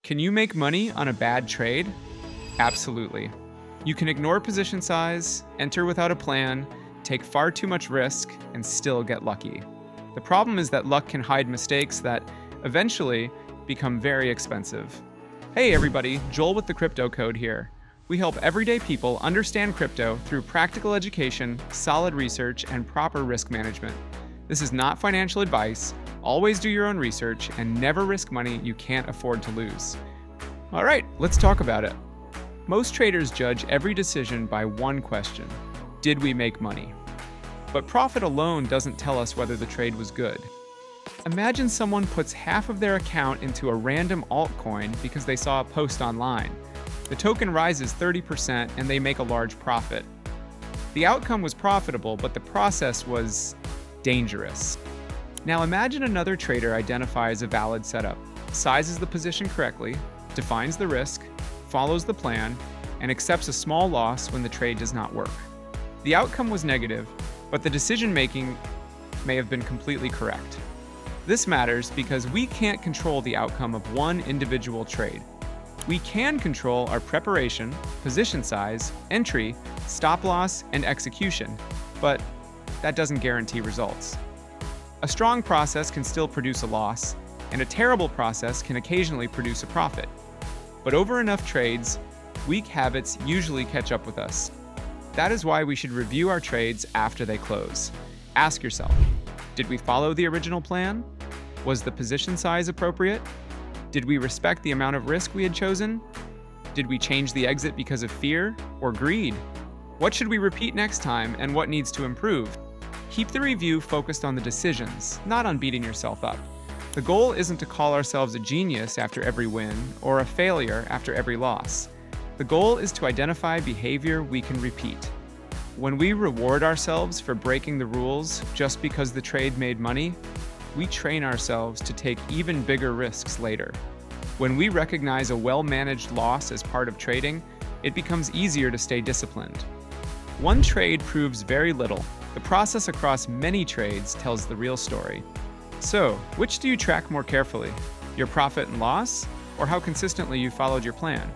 Can you make money on a bad trade? Absolutely. You can ignore position size, enter without a plan, take far too much risk, and still get lucky. The problem is that luck can hide mistakes that eventually become very expensive. Hey everybody, Joel with the Crypto Code here. We help everyday people understand crypto through practical education, solid research, and proper risk management. This is not financial advice. Always do your own research and never risk money you can't afford to lose. All right, let's talk about it. Most traders judge every decision by one question: did we make money? But profit alone doesn't tell us whether the trade was good. Imagine someone puts half of their account into a random altcoin because they saw a post online. The token rises 30% and they make a large profit. The outcome was profitable, but the process was dangerous. Now imagine another trader identifies a valid setup, sizes the position correctly, defines the risk, follows the plan, and accepts a small loss when the trade does not work. The outcome was negative, but the decision-making may have been completely correct. This matters because we can't control the outcome of one individual trade. We can control our preparation, position size, entry, stop loss, and execution, but that doesn't guarantee results. A strong process can still produce a loss, and a terrible process can occasionally produce a profit. But over enough trades, weak habits usually catch up with us. That is why we should review our trades after they close. Ask yourself, did we follow the original plan? Was the position size appropriate? Did we respect the amount of risk we had chosen? Did we change the exit because of fear or greed? What should we repeat next time and what needs to improve? Keep the review focused on the decisions, not on beating yourself up. The goal isn't to call ourselves a genius after every win or a failure after every loss. The goal is to identify behavior we can repeat. When we reward ourselves for breaking the rules just because the trade made money, we train ourselves to take even bigger risks later. When we recognize a well-managed loss as part of trading, it becomes easier to stay disciplined. One trade proves very little. The process across many trades tells the real story. So, which do you track more carefully? Your profit and loss, or how consistently you followed your plan?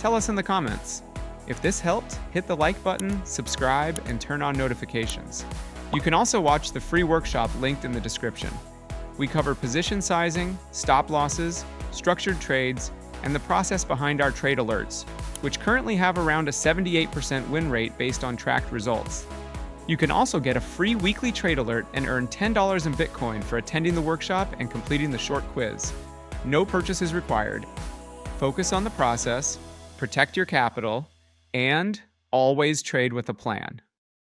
Tell us in the comments. If this helped, hit the like button, subscribe, and turn on notifications. You can also watch the free workshop linked in the description. We cover position sizing, stop losses, structured trades, and the process behind our trade alerts, which currently have around a 78% win rate based on tracked results. You can also get a free weekly trade alert and earn $10 in Bitcoin for attending the workshop and completing the short quiz. No purchases required. Focus on the process, protect your capital, and always trade with a plan.